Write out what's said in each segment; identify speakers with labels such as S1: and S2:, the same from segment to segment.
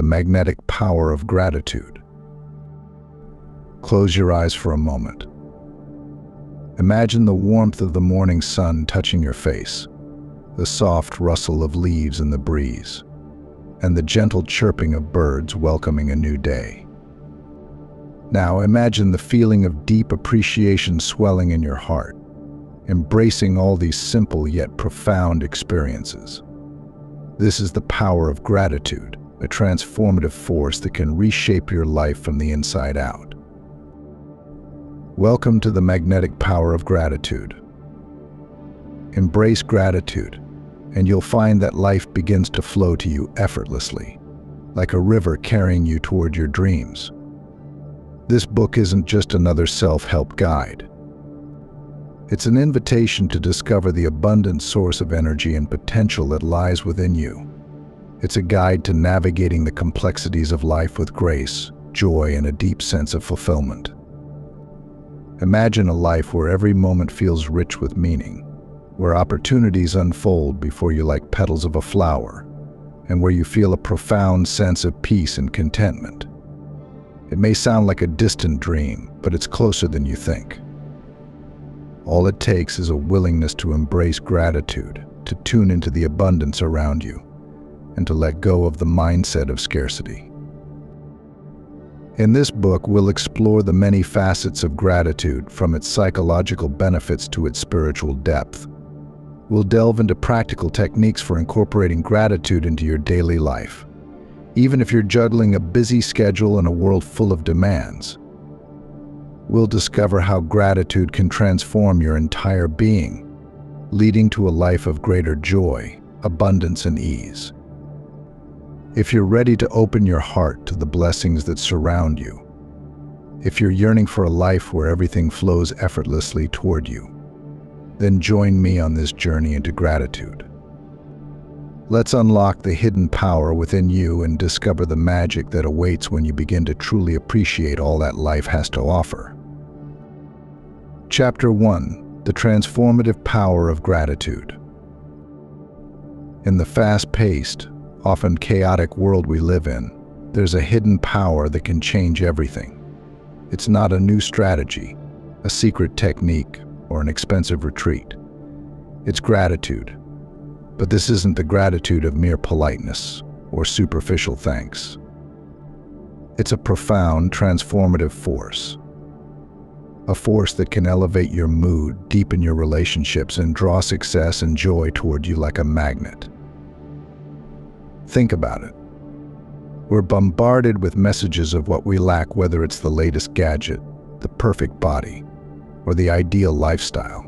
S1: the magnetic power of gratitude. Close your eyes for a moment. Imagine the warmth of the morning sun touching your face, the soft rustle of leaves in the breeze, and the gentle chirping of birds welcoming a new day. Now imagine the feeling of deep appreciation swelling in your heart, embracing all these simple yet profound experiences. This is the power of gratitude, a transformative force that can reshape your life from the inside out. Welcome to the magnetic power of gratitude. Embrace gratitude, and you'll find that life begins to flow to you effortlessly, like a river carrying you toward your dreams. This book isn't just another self-help guide. It's an invitation to discover the abundant source of energy and potential that lies within you. It's a guide to navigating the complexities of life with grace, joy, and a deep sense of fulfillment. Imagine a life where every moment feels rich with meaning, where opportunities unfold before you like petals of a flower, and where you feel a profound sense of peace and contentment. It may sound like a distant dream, but it's closer than you think. All it takes is a willingness to embrace gratitude, to tune into the abundance around you, and to let go of the mindset of scarcity. In this book, we'll explore the many facets of gratitude, from its psychological benefits to its spiritual depth. We'll delve into practical techniques for incorporating gratitude into your daily life, even if you're juggling a busy schedule in a world full of demands. We'll discover how gratitude can transform your entire being, leading to a life of greater joy, abundance, and ease. If you're ready to open your heart to the blessings that surround you, if you're yearning for a life where everything flows effortlessly toward you, then join me on this journey into gratitude. Let's unlock the hidden power within you and discover the magic that awaits when you begin to truly appreciate all that life has to offer. Chapter 1: The Transformative Power of Gratitude. In the fast-paced, often chaotic world we live in, there's a hidden power that can change everything. It's not a new strategy, a secret technique, or an expensive retreat. It's gratitude. But this isn't the gratitude of mere politeness or superficial thanks. It's a profound, transformative force. A force that can elevate your mood, deepen your relationships, and draw success and joy toward you like a magnet. Think about it. We're bombarded with messages of what we lack, whether it's the latest gadget, the perfect body, or the ideal lifestyle.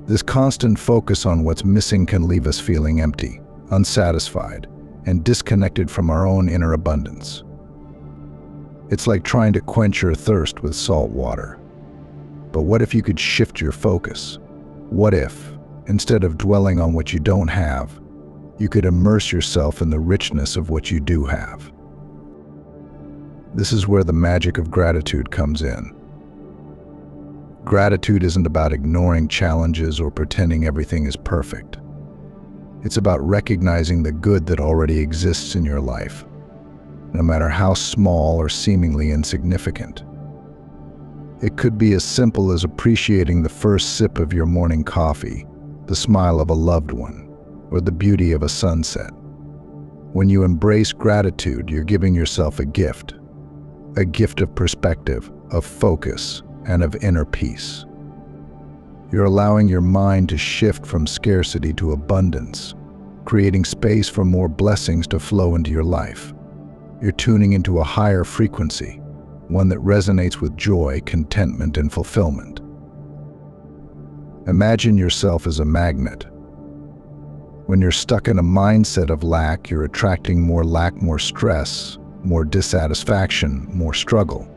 S1: This constant focus on what's missing can leave us feeling empty, unsatisfied, and disconnected from our own inner abundance. It's like trying to quench your thirst with salt water. But what if you could shift your focus? What if, instead of dwelling on what you don't have, you could immerse yourself in the richness of what you do have? This is where the magic of gratitude comes in. Gratitude isn't about ignoring challenges or pretending everything is perfect. It's about recognizing the good that already exists in your life, no matter how small or seemingly insignificant. It could be as simple as appreciating the first sip of your morning coffee, the smile of a loved one, or the beauty of a sunset. When you embrace gratitude, you're giving yourself a gift of perspective, of focus, and of inner peace. You're allowing your mind to shift from scarcity to abundance, creating space for more blessings to flow into your life. You're tuning into a higher frequency, one that resonates with joy, contentment, and fulfillment. Imagine yourself as a magnet. When you're stuck in a mindset of lack, you're attracting more lack, more stress, more dissatisfaction, more struggle.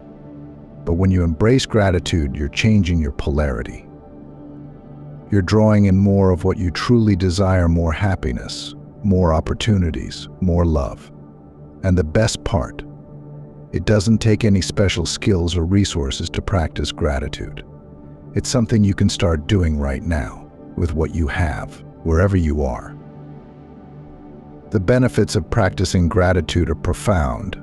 S1: But when you embrace gratitude, you're changing your polarity. You're drawing in more of what you truly desire, more happiness, more opportunities, more love. And the best part, it doesn't take any special skills or resources to practice gratitude. It's something you can start doing right now, with what you have, wherever you are. The benefits of practicing gratitude are profound.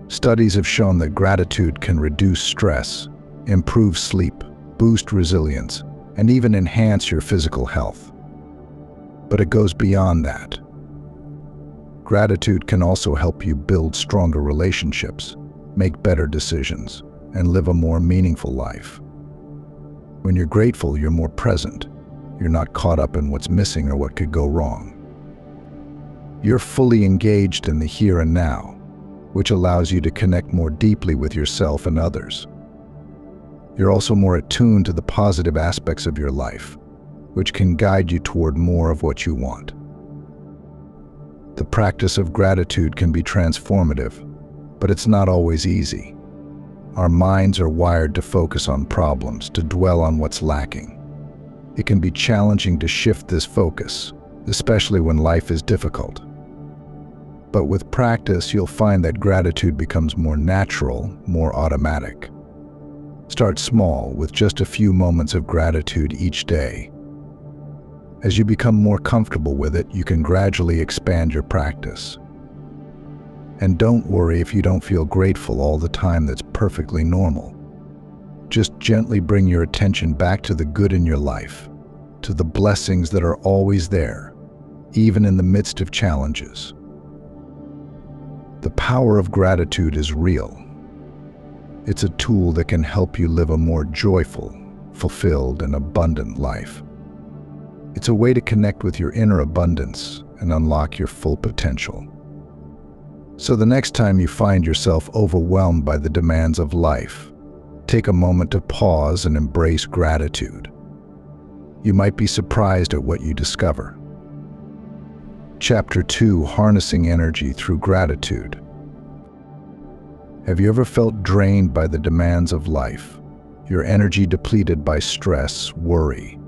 S1: Studies have shown that gratitude can reduce stress, improve sleep, boost resilience, and even enhance your physical health. But it goes beyond that. Gratitude can also help you build stronger relationships, make better decisions, and live a more meaningful life. When you're grateful, you're more present. You're not caught up in what's missing or what could go wrong. You're fully engaged in the here and now, which allows you to connect more deeply with yourself and others. You're also more attuned to the positive aspects of your life, which can guide you toward more of what you want. The practice of gratitude can be transformative, but it's not always easy. Our minds are wired to focus on problems, to dwell on what's lacking. It can be challenging to shift this focus, especially when life is difficult. But with practice, you'll find that gratitude becomes more natural, more automatic. Start small, with just a few moments of gratitude each day. As you become more comfortable with it, you can gradually expand your practice. And don't worry if you don't feel grateful all the time. That's perfectly normal. Just gently bring your attention back to the good in your life, to the blessings that are always there, even in the midst of challenges. The power of gratitude is real. It's a tool that can help you live a more joyful, fulfilled, and abundant life. It's a way to connect with your inner abundance and unlock your full potential. So the next time you find yourself overwhelmed by the demands of life, take a moment to pause and embrace gratitude. You might be surprised at what you discover. Chapter 2: Harnessing Energy Through Gratitude. Have you ever felt drained by the demands of life, your energy depleted by stress, worry,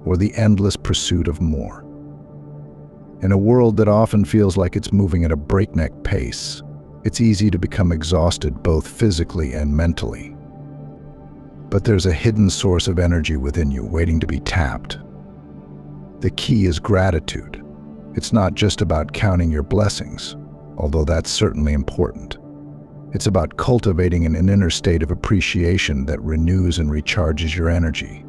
S1: or the endless pursuit of more? In a world that often feels like it's moving at a breakneck pace, it's easy to become exhausted both physically and mentally. But there's a hidden source of energy within you waiting to be tapped. The key is gratitude. It's not just about counting your blessings, although that's certainly important. It's about cultivating an inner state of appreciation that renews and recharges your energy.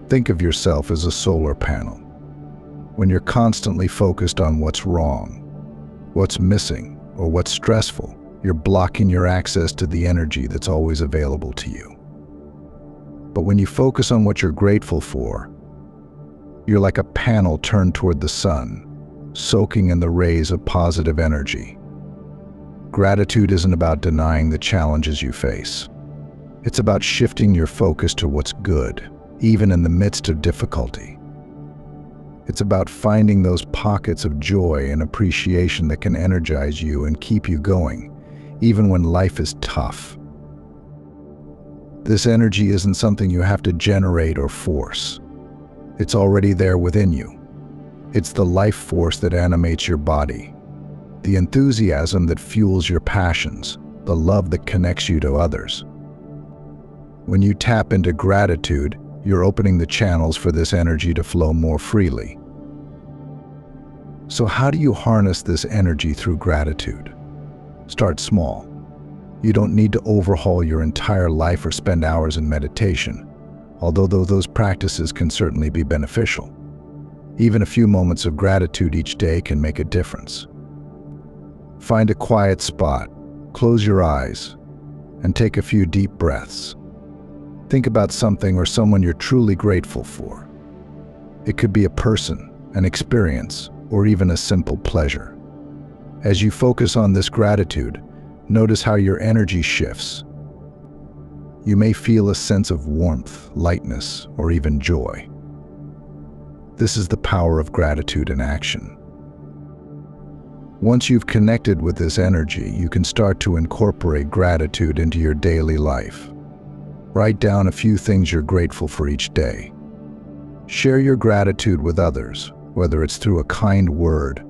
S1: Think of yourself as a solar panel. When you're constantly focused on what's wrong, what's missing, or what's stressful, you're blocking your access to the energy that's always available to you. But when you focus on what you're grateful for, you're like a panel turned toward the sun, soaking in the rays of positive energy. Gratitude isn't about denying the challenges you face. It's about shifting your focus to what's good, even in the midst of difficulty. It's about finding those pockets of joy and appreciation that can energize you and keep you going, even when life is tough. This energy isn't something you have to generate or force. It's already there within you. It's the life force that animates your body, the enthusiasm that fuels your passions, the love that connects you to others. When you tap into gratitude, you're opening the channels for this energy to flow more freely. So how do you harness this energy through gratitude? Start small. You don't need to overhaul your entire life or spend hours in meditation, although those practices can certainly be beneficial. Even a few moments of gratitude each day can make a difference. Find a quiet spot, close your eyes, and take a few deep breaths. Think about something or someone you're truly grateful for. It could be a person, an experience, or even a simple pleasure. As you focus on this gratitude, notice how your energy shifts. You may feel a sense of warmth, lightness, or even joy. This is the power of gratitude in action. Once you've connected with this energy, you can start to incorporate gratitude into your daily life. Write down a few things you're grateful for each day. Share your gratitude with others, whether it's through a kind word,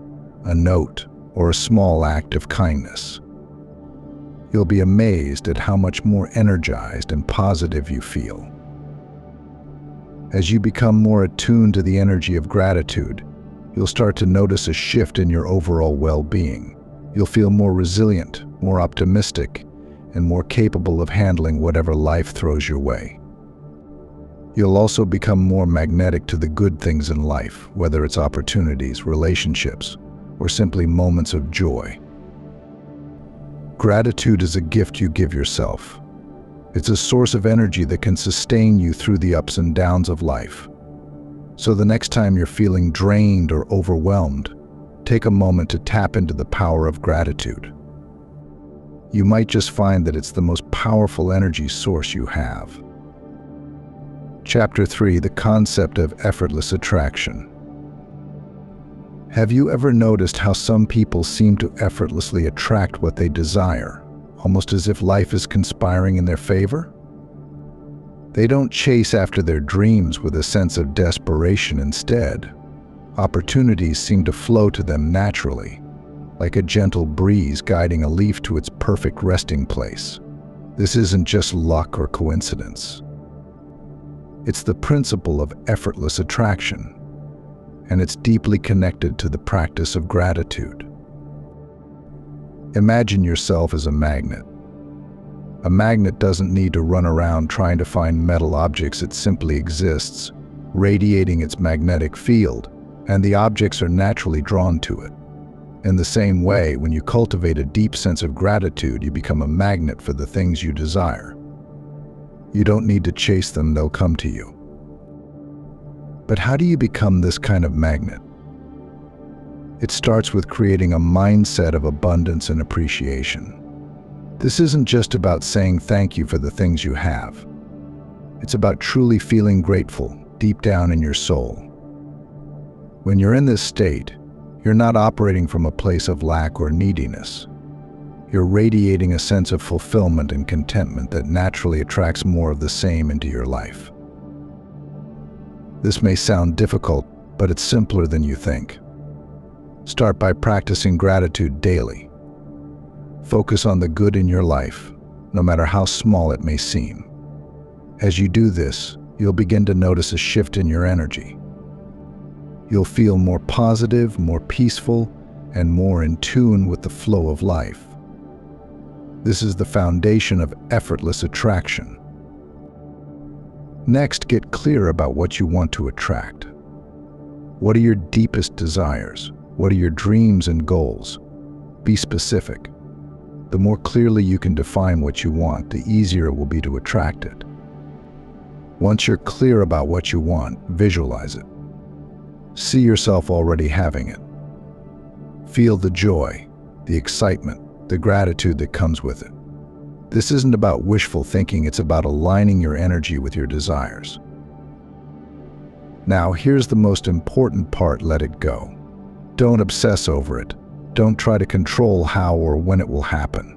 S1: a note, or a small act of kindness. You'll be amazed at how much more energized and positive you feel. As you become more attuned to the energy of gratitude, you'll start to notice a shift in your overall well-being. You'll feel more resilient, more optimistic, and more capable of handling whatever life throws your way. You'll also become more magnetic to the good things in life, whether it's opportunities, relationships, or simply moments of joy. Gratitude is a gift you give yourself. It's a source of energy that can sustain you through the ups and downs of life. So the next time you're feeling drained or overwhelmed, take a moment to tap into the power of gratitude. You might just find that it's the most powerful energy source you have. Chapter 3: The Concept of Effortless Attraction. Have you ever noticed how some people seem to effortlessly attract what they desire, almost as if life is conspiring in their favor? They don't chase after their dreams with a sense of desperation. Instead, opportunities seem to flow to them naturally, like a gentle breeze guiding a leaf to its perfect resting place. This isn't just luck or coincidence. It's the principle of effortless attraction, and it's deeply connected to the practice of gratitude. Imagine yourself as a magnet. A magnet doesn't need to run around trying to find metal objects. It simply exists, radiating its magnetic field, and the objects are naturally drawn to it. In the same way, when you cultivate a deep sense of gratitude, you become a magnet for the things you desire. You don't need to chase them, they'll come to you. But how do you become this kind of magnet? It starts with creating a mindset of abundance and appreciation. This isn't just about saying thank you for the things you have. It's about truly feeling grateful deep down in your soul. When you're in this state, you're not operating from a place of lack or neediness. You're radiating a sense of fulfillment and contentment that naturally attracts more of the same into your life. This may sound difficult, but it's simpler than you think. Start by practicing gratitude daily. Focus on the good in your life, no matter how small it may seem. As you do this, you'll begin to notice a shift in your energy. You'll feel more positive, more peaceful, and more in tune with the flow of life. This is the foundation of effortless attraction. Next, get clear about what you want to attract. What are your deepest desires? What are your dreams and goals? Be specific. The more clearly you can define what you want, the easier it will be to attract it. Once you're clear about what you want, visualize it. See yourself already having it. Feel the joy, the excitement, the gratitude that comes with it. This isn't about wishful thinking, it's about aligning your energy with your desires. Now, here's the most important part: let it go. Don't obsess over it. Don't try to control how or when it will happen.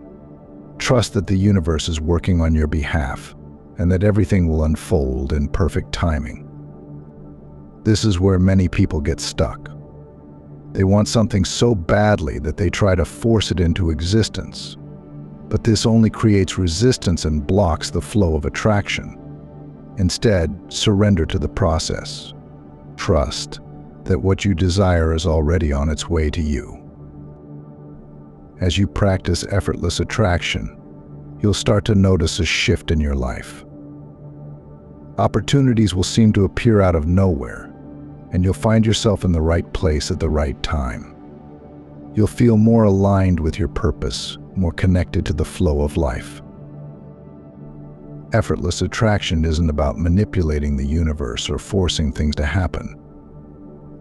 S1: Trust that the universe is working on your behalf and that everything will unfold in perfect timing. This is where many people get stuck. They want something so badly that they try to force it into existence. But this only creates resistance and blocks the flow of attraction. Instead, surrender to the process. Trust that what you desire is already on its way to you. As you practice effortless attraction, you'll start to notice a shift in your life. Opportunities will seem to appear out of nowhere, and you'll find yourself in the right place at the right time. You'll feel more aligned with your purpose, more connected to the flow of life. Effortless attraction isn't about manipulating the universe or forcing things to happen.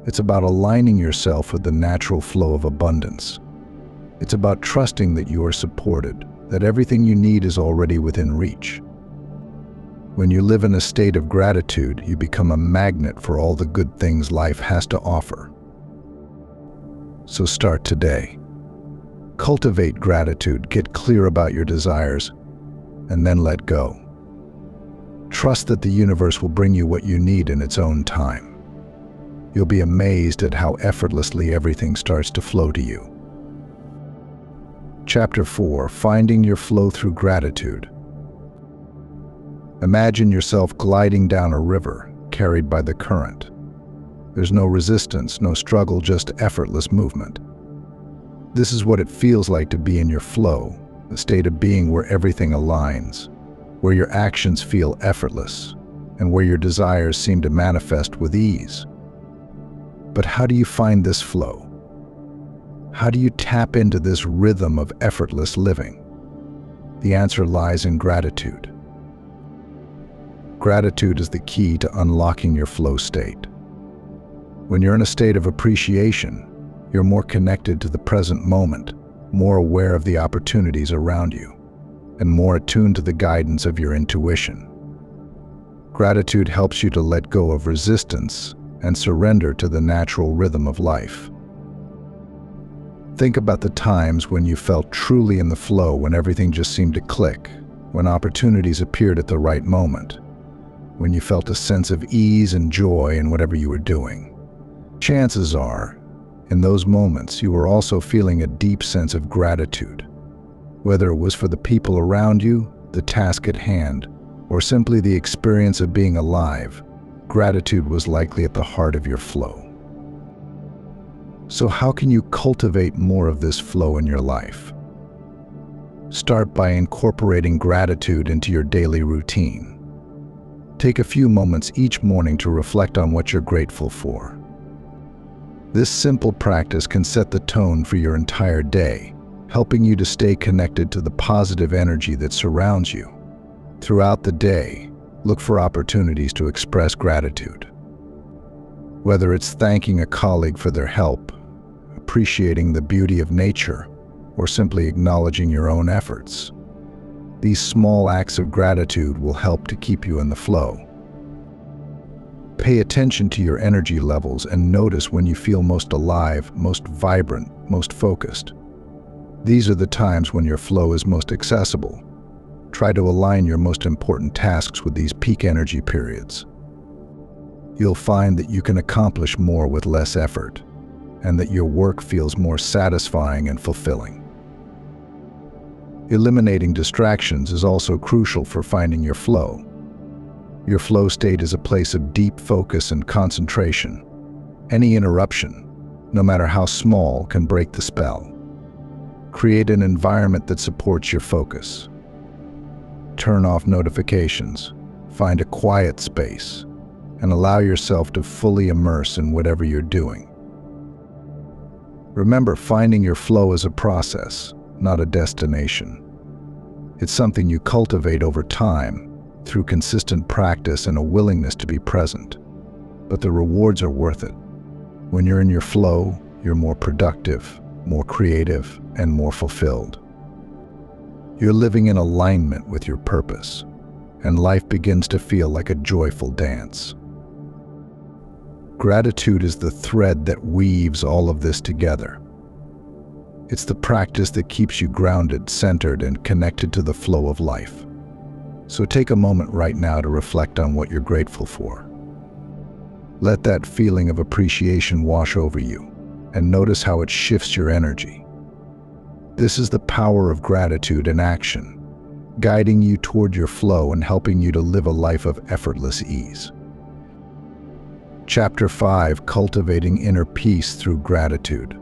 S1: It's about aligning yourself with the natural flow of abundance. It's about trusting that you are supported, that everything you need is already within reach. When you live in a state of gratitude, you become a magnet for all the good things life has to offer. So start today. Cultivate gratitude, get clear about your desires, and then let go. Trust that the universe will bring you what you need in its own time. You'll be amazed at how effortlessly everything starts to flow to you. Chapter 4: Finding your flow through gratitude. Imagine yourself gliding down a river, carried by the current. There's no resistance, no struggle, just effortless movement. This is what it feels like to be in your flow, a state of being where everything aligns, where your actions feel effortless, and where your desires seem to manifest with ease. But how do you find this flow? How do you tap into this rhythm of effortless living? The answer lies in gratitude. Gratitude is the key to unlocking your flow state. When you're in a state of appreciation, you're more connected to the present moment, more aware of the opportunities around you, and more attuned to the guidance of your intuition. Gratitude helps you to let go of resistance and surrender to the natural rhythm of life. Think about the times when you felt truly in the flow, when everything just seemed to click, when opportunities appeared at the right moment, when you felt a sense of ease and joy in whatever you were doing. Chances are, in those moments, you were also feeling a deep sense of gratitude. Whether it was for the people around you, the task at hand, or simply the experience of being alive, gratitude was likely at the heart of your flow. So how can you cultivate more of this flow in your life? Start by incorporating gratitude into your daily routine. Take a few moments each morning to reflect on what you're grateful for. This simple practice can set the tone for your entire day, helping you to stay connected to the positive energy that surrounds you. Throughout the day, look for opportunities to express gratitude. Whether it's thanking a colleague for their help, appreciating the beauty of nature, or simply acknowledging your own efforts, these small acts of gratitude will help to keep you in the flow. Pay attention to your energy levels and notice when you feel most alive, most vibrant, most focused. These are the times when your flow is most accessible. Try to align your most important tasks with these peak energy periods. You'll find that you can accomplish more with less effort, and that your work feels more satisfying and fulfilling. Eliminating distractions is also crucial for finding your flow. Your flow state is a place of deep focus and concentration. Any interruption, no matter how small, can break the spell. Create an environment that supports your focus. Turn off notifications, find a quiet space, and allow yourself to fully immerse in whatever you're doing. Remember, finding your flow is a process, not a destination. It's something you cultivate over time, through consistent practice and a willingness to be present. But the rewards are worth it. When you're in your flow, you're more productive, more creative, and more fulfilled. You're living in alignment with your purpose, and life begins to feel like a joyful dance. Gratitude is the thread that weaves all of this together. It's the practice that keeps you grounded, centered, and connected to the flow of life. So take a moment right now to reflect on what you're grateful for. Let that feeling of appreciation wash over you, and notice how it shifts your energy. This is the power of gratitude in action, guiding you toward your flow and helping you to live a life of effortless ease. Chapter 5: Cultivating Inner Peace Through Gratitude.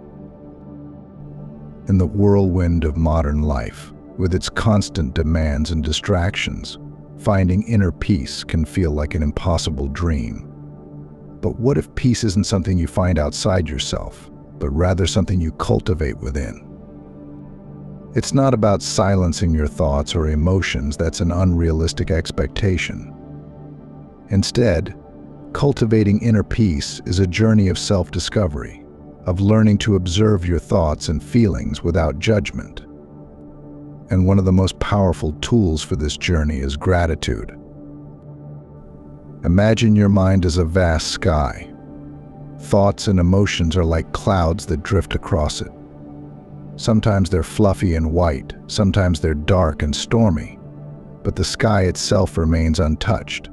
S1: In the whirlwind of modern life, with its constant demands and distractions, finding inner peace can feel like an impossible dream. But what if peace isn't something you find outside yourself, but rather something you cultivate within? It's not about silencing your thoughts or emotions. That's an unrealistic expectation. Instead, cultivating inner peace is a journey of self-discovery, of learning to observe your thoughts and feelings without judgment. And one of the most powerful tools for this journey is gratitude. Imagine your mind as a vast sky. Thoughts and emotions are like clouds that drift across it. Sometimes they're fluffy and white, sometimes they're dark and stormy, but the sky itself remains untouched.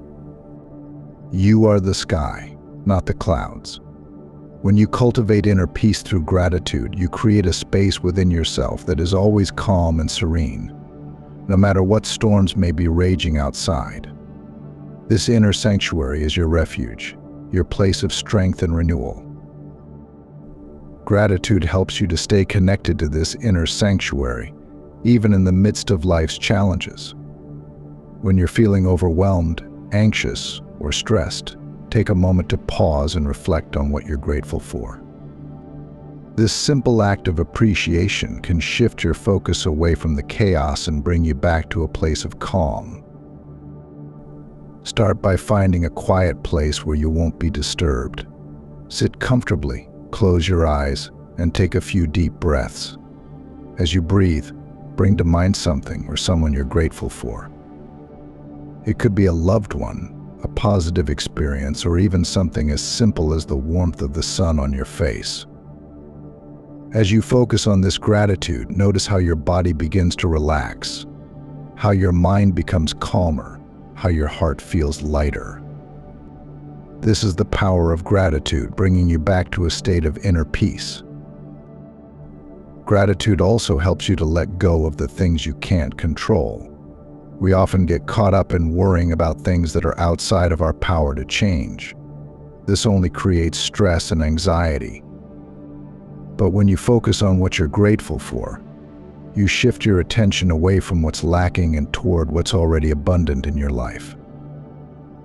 S1: You are the sky, not the clouds. When you cultivate inner peace through gratitude, you create a space within yourself that is always calm and serene, no matter what storms may be raging outside. This inner sanctuary is your refuge, your place of strength and renewal. Gratitude helps you to stay connected to this inner sanctuary, even in the midst of life's challenges. When you're feeling overwhelmed, anxious, or stressed, take a moment to pause and reflect on what you're grateful for. This simple act of appreciation can shift your focus away from the chaos and bring you back to a place of calm. Start by finding a quiet place where you won't be disturbed. Sit comfortably, close your eyes, and take a few deep breaths. As you breathe, bring to mind something or someone you're grateful for. It could be a loved one, a positive experience, or even something as simple as the warmth of the sun on your face. As you focus on this gratitude, notice how your body begins to relax, how your mind becomes calmer, how your heart feels lighter. This is the power of gratitude, bringing you back to a state of inner peace. Gratitude also helps you to let go of the things you can't control. We often get caught up in worrying about things that are outside of our power to change. This only creates stress and anxiety. But when you focus on what you're grateful for, you shift your attention away from what's lacking and toward what's already abundant in your life.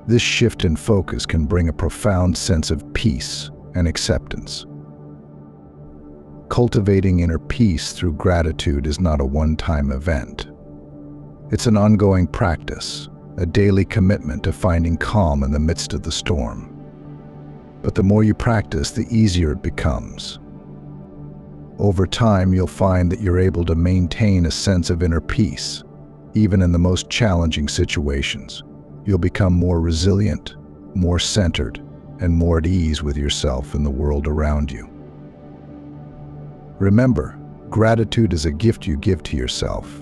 S1: This shift in focus can bring a profound sense of peace and acceptance. Cultivating inner peace through gratitude is not a one-time event. It's an ongoing practice, a daily commitment to finding calm in the midst of the storm. But the more you practice, the easier it becomes. Over time, you'll find that you're able to maintain a sense of inner peace, even in the most challenging situations. You'll become more resilient, more centered, and more at ease with yourself and the world around you. Remember, gratitude is a gift you give to yourself.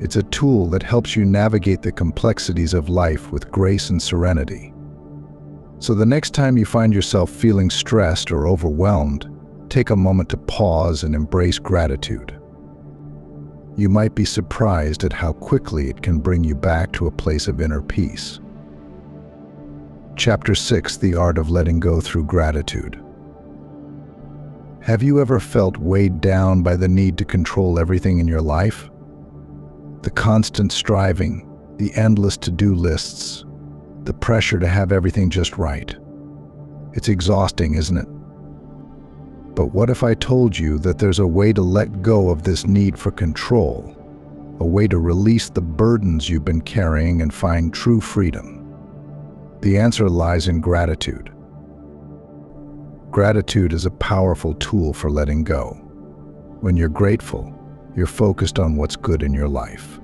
S1: It's a tool that helps you navigate the complexities of life with grace and serenity. So the next time you find yourself feeling stressed or overwhelmed, take a moment to pause and embrace gratitude. You might be surprised at how quickly it can bring you back to a place of inner peace. Chapter 6: The Art of Letting Go Through Gratitude. Have you ever felt weighed down by the need to control everything in your life? The constant striving, the endless to-do lists, the pressure to have everything just right. It's exhausting, isn't it? But what if I told you that there's a way to let go of this need for control, a way to release the burdens you've been carrying and find true freedom? The answer lies in gratitude. Gratitude is a powerful tool for letting go. When you're grateful, you're focused on what's good in your life,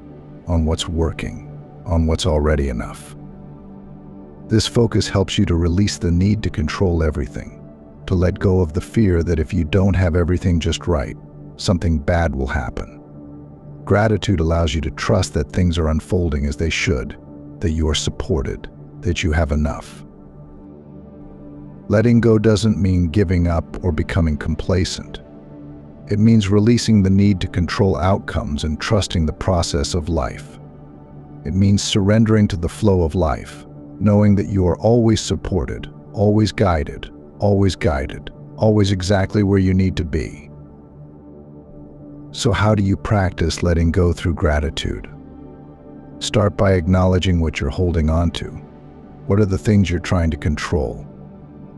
S1: on what's working, on what's already enough. This focus helps you to release the need to control everything, to let go of the fear that if you don't have everything just right, something bad will happen. Gratitude allows you to trust that things are unfolding as they should, that you are supported, that you have enough. Letting go doesn't mean giving up or becoming complacent. It means releasing the need to control outcomes and trusting the process of life. It means surrendering to the flow of life, knowing that you are always supported, always guided, always exactly where you need to be. So how do you practice letting go through gratitude? Start by acknowledging what you're holding on to. What are the things you're trying to control?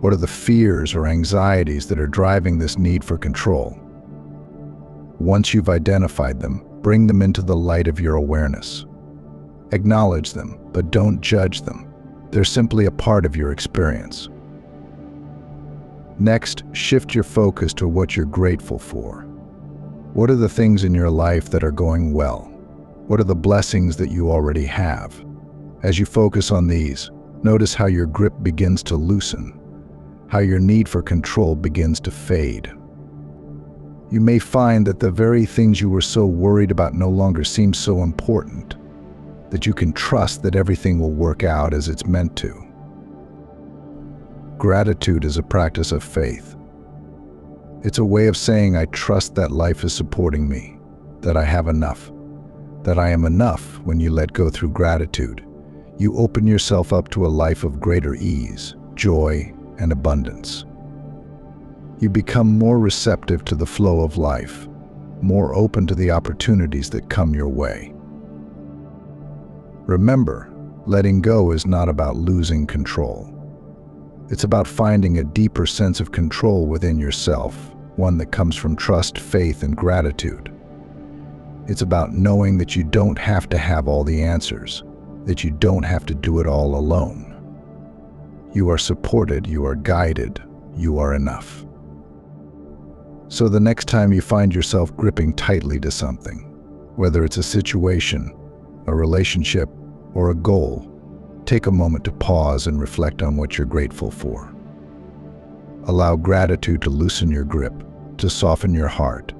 S1: What are the fears or anxieties that are driving this need for control? Once you've identified them, bring them into the light of your awareness. Acknowledge them, but don't judge them. They're simply a part of your experience. Next, shift your focus to what you're grateful for. What are the things in your life that are going well? What are the blessings that you already have? As you focus on these, notice how your grip begins to loosen, how your need for control begins to fade. You may find that the very things you were so worried about no longer seem so important, that you can trust that everything will work out as it's meant to. Gratitude is a practice of faith. It's a way of saying, I trust that life is supporting me, that I have enough, that I am enough. When you let go through gratitude, you open yourself up to a life of greater ease, joy, and abundance. You become more receptive to the flow of life, more open to the opportunities that come your way. Remember, letting go is not about losing control. It's about finding a deeper sense of control within yourself, one that comes from trust, faith, and gratitude. It's about knowing that you don't have to have all the answers, that you don't have to do it all alone. You are supported, you are guided, you are enough. So the next time you find yourself gripping tightly to something, whether it's a situation, a relationship, or a goal, take a moment to pause and reflect on what you're grateful for. Allow gratitude to loosen your grip, to soften your heart,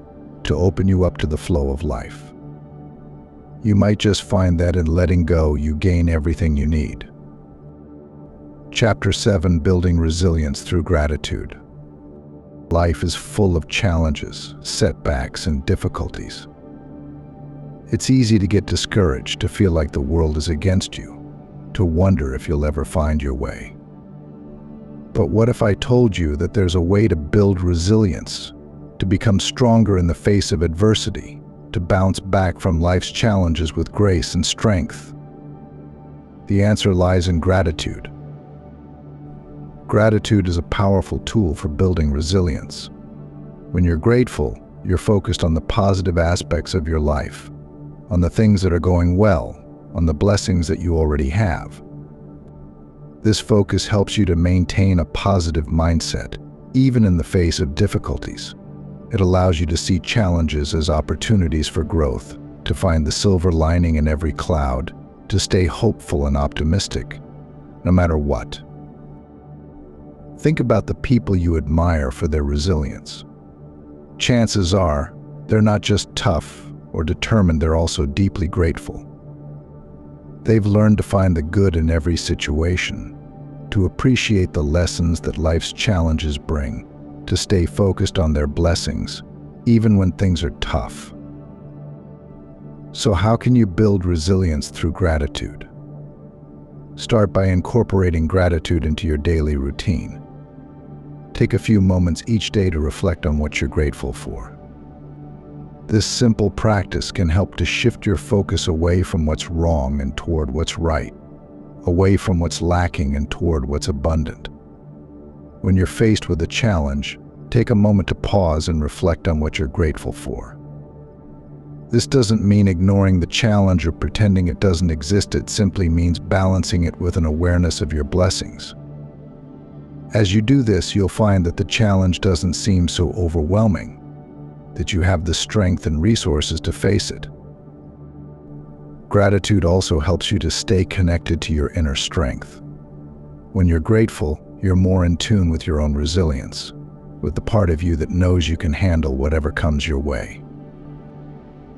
S1: to open you up to the flow of life. You might just find that in letting go, you gain everything you need. Chapter 7: Building Resilience Through Gratitude. Life is full of challenges, setbacks, and difficulties. It's easy to get discouraged, to feel like the world is against you, to wonder if you'll ever find your way. But what if I told you that there's a way to build resilience, to become stronger in the face of adversity, to bounce back from life's challenges with grace and strength? The answer lies in gratitude. Gratitude is a powerful tool for building resilience. When you're grateful, you're focused on the positive aspects of your life, on the things that are going well, on the blessings that you already have. This focus helps you to maintain a positive mindset, even in the face of difficulties. It allows you to see challenges as opportunities for growth, to find the silver lining in every cloud, to stay hopeful and optimistic, no matter what. Think about the people you admire for their resilience. Chances are, they're not just tough or determined, they're also deeply grateful. They've learned to find the good in every situation, to appreciate the lessons that life's challenges bring, to stay focused on their blessings, even when things are tough. So how can you build resilience through gratitude? Start by incorporating gratitude into your daily routine. Take a few moments each day to reflect on what you're grateful for. This simple practice can help to shift your focus away from what's wrong and toward what's right, away from what's lacking and toward what's abundant. When you're faced with a challenge, take a moment to pause and reflect on what you're grateful for. This doesn't mean ignoring the challenge or pretending it doesn't exist. It simply means balancing it with an awareness of your blessings. As you do this, you'll find that the challenge doesn't seem so overwhelming, that you have the strength and resources to face it. Gratitude also helps you to stay connected to your inner strength. When you're grateful, you're more in tune with your own resilience, with the part of you that knows you can handle whatever comes your way.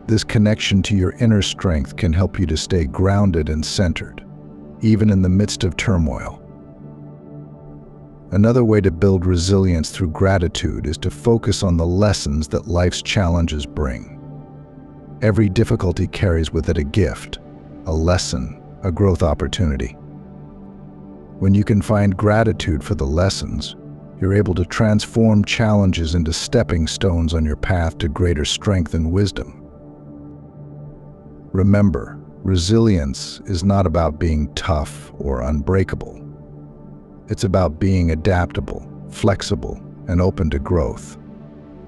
S1: This connection to your inner strength can help you to stay grounded and centered, even in the midst of turmoil. Another way to build resilience through gratitude is to focus on the lessons that life's challenges bring. Every difficulty carries with it a gift, a lesson, a growth opportunity. When you can find gratitude for the lessons, you're able to transform challenges into stepping stones on your path to greater strength and wisdom. Remember, resilience is not about being tough or unbreakable. It's about being adaptable, flexible, and open to growth.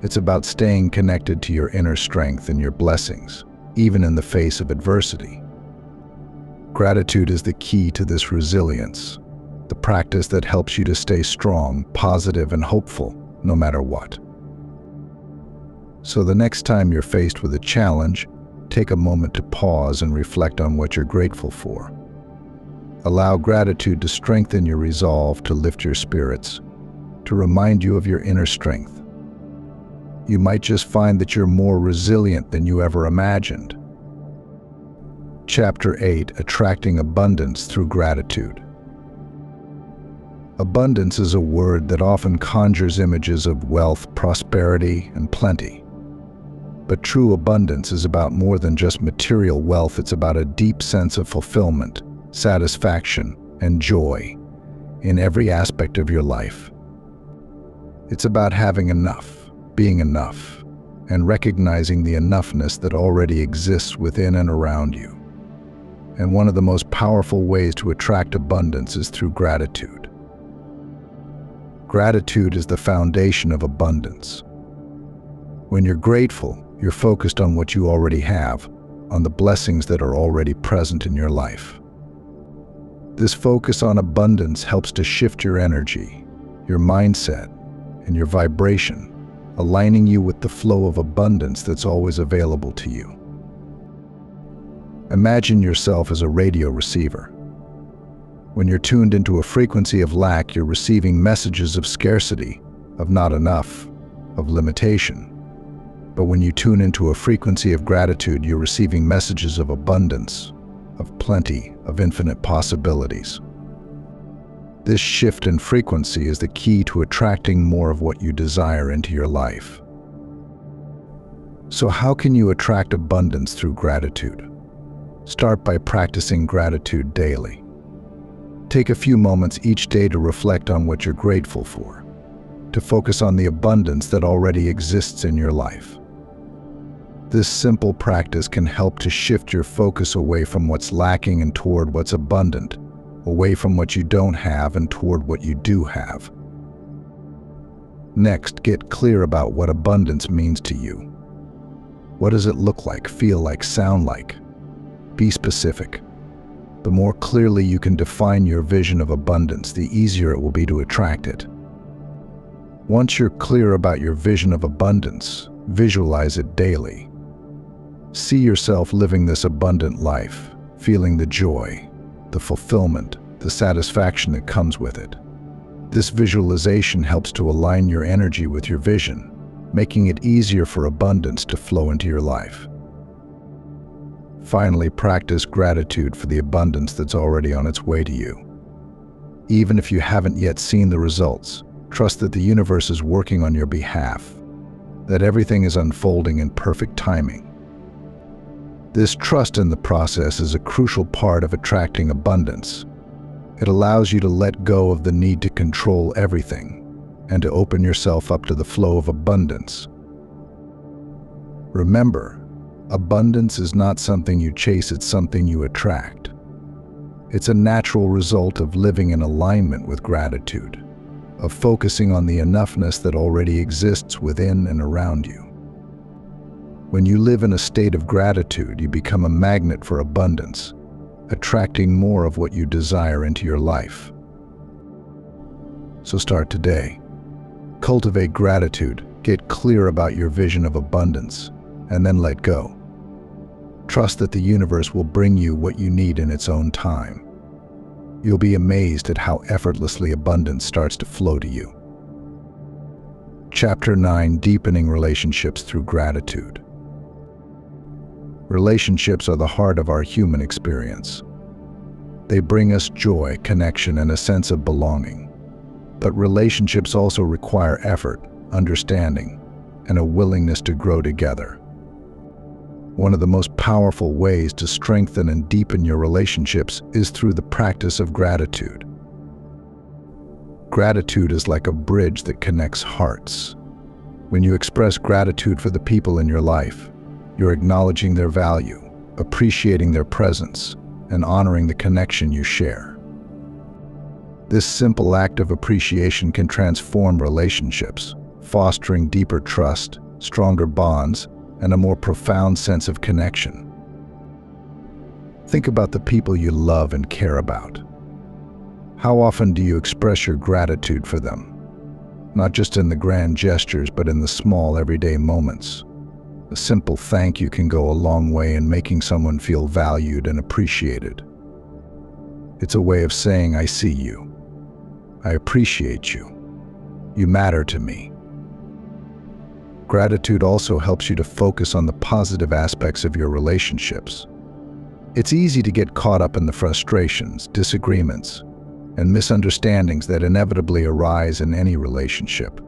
S1: It's about staying connected to your inner strength and your blessings, even in the face of adversity. Gratitude is the key to this resilience, the practice that helps you to stay strong, positive, and hopeful, no matter what. So the next time you're faced with a challenge, take a moment to pause and reflect on what you're grateful for. Allow gratitude to strengthen your resolve, to lift your spirits, to remind you of your inner strength. You might just find that you're more resilient than you ever imagined. Chapter 8: Attracting Abundance Through Gratitude. Abundance is a word that often conjures images of wealth, prosperity, and plenty. But true abundance is about more than just material wealth. It's about a deep sense of fulfillment, satisfaction, and joy in every aspect of your life. It's about having enough, being enough, and recognizing the enoughness that already exists within and around you. And one of the most powerful ways to attract abundance is through gratitude. Gratitude is the foundation of abundance. When you're grateful, you're focused on what you already have, on the blessings that are already present in your life. This focus on abundance helps to shift your energy, your mindset, and your vibration, aligning you with the flow of abundance that's always available to you. Imagine yourself as a radio receiver. When you're tuned into a frequency of lack, you're receiving messages of scarcity, of not enough, of limitation. But when you tune into a frequency of gratitude, you're receiving messages of abundance, of plenty, of infinite possibilities. This shift in frequency is the key to attracting more of what you desire into your life. So how can you attract abundance through gratitude? Start by practicing gratitude daily. Take a few moments each day to reflect on what you're grateful for, to focus on the abundance that already exists in your life. This simple practice can help to shift your focus away from what's lacking and toward what's abundant, away from what you don't have and toward what you do have. Next, get clear about what abundance means to you. What does it look like, feel like, sound like? Be specific. The more clearly you can define your vision of abundance, the easier it will be to attract it. Once you're clear about your vision of abundance, visualize it daily. See yourself living this abundant life, feeling the joy, the fulfillment, the satisfaction that comes with it. This visualization helps to align your energy with your vision, making it easier for abundance to flow into your life. Finally, practice gratitude for the abundance that's already on its way to you. Even if you haven't yet seen the results, trust that the universe is working on your behalf, that everything is unfolding in perfect timing. This trust in the process is a crucial part of attracting abundance. It allows you to let go of the need to control everything and to open yourself up to the flow of abundance. Remember, abundance is not something you chase, it's something you attract. It's a natural result of living in alignment with gratitude, of focusing on the enoughness that already exists within and around you. When you live in a state of gratitude, you become a magnet for abundance, attracting more of what you desire into your life. So start today. Cultivate gratitude, get clear about your vision of abundance, and then let go. Trust that the universe will bring you what you need in its own time. You'll be amazed at how effortlessly abundance starts to flow to you. Chapter 9: Deepening Relationships Through Gratitude. Relationships are the heart of our human experience. They bring us joy, connection, and a sense of belonging. But relationships also require effort, understanding, and a willingness to grow together. One of the most powerful ways to strengthen and deepen your relationships is through the practice of gratitude. Gratitude is like a bridge that connects hearts. When you express gratitude for the people in your life, you're acknowledging their value, appreciating their presence, and honoring the connection you share. This simple act of appreciation can transform relationships, fostering deeper trust, stronger bonds, and a more profound sense of connection. Think about the people you love and care about. How often do you express your gratitude for them? Not just in the grand gestures, but in the small, everyday moments. A simple thank you can go a long way in making someone feel valued and appreciated. It's a way of saying, "I see you. I appreciate you. You matter to me." Gratitude also helps you to focus on the positive aspects of your relationships. It's easy to get caught up in the frustrations, disagreements, and misunderstandings that inevitably arise in any relationship.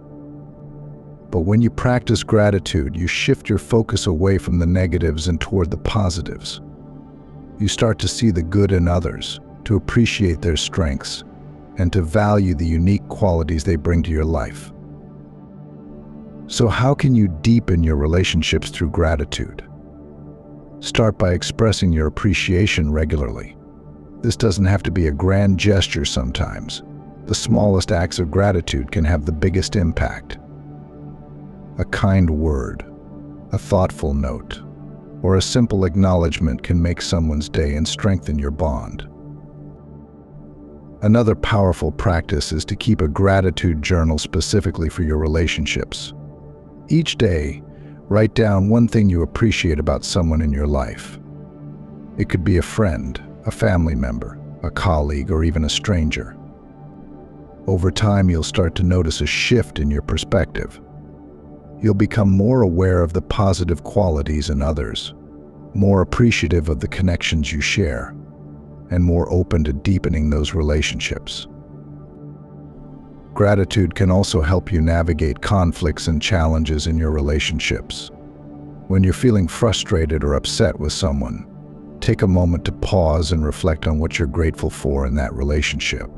S1: But when you practice gratitude, you shift your focus away from the negatives and toward the positives. You start to see the good in others, to appreciate their strengths, and to value the unique qualities they bring to your life. So how can you deepen your relationships through gratitude? Start by expressing your appreciation regularly. This doesn't have to be a grand gesture sometimes. The smallest acts of gratitude can have the biggest impact. A kind word, a thoughtful note, or a simple acknowledgement can make someone's day and strengthen your bond. Another powerful practice is to keep a gratitude journal specifically for your relationships. Each day, write down one thing you appreciate about someone in your life. It could be a friend, a family member, a colleague, or even a stranger. Over time, you'll start to notice a shift in your perspective. You'll become more aware of the positive qualities in others, more appreciative of the connections you share, and more open to deepening those relationships. Gratitude can also help you navigate conflicts and challenges in your relationships. When you're feeling frustrated or upset with someone, take a moment to pause and reflect on what you're grateful for in that relationship.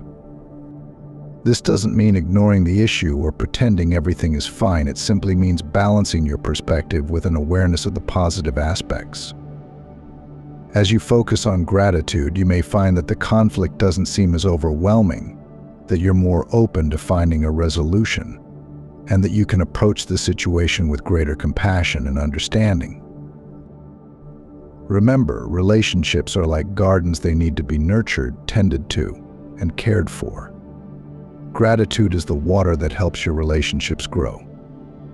S1: This doesn't mean ignoring the issue or pretending everything is fine. It simply means balancing your perspective with an awareness of the positive aspects. As you focus on gratitude, you may find that the conflict doesn't seem as overwhelming, that you're more open to finding a resolution, and that you can approach the situation with greater compassion and understanding. Remember, relationships are like gardens. They need to be nurtured, tended to, and cared for. Gratitude is the water that helps your relationships grow,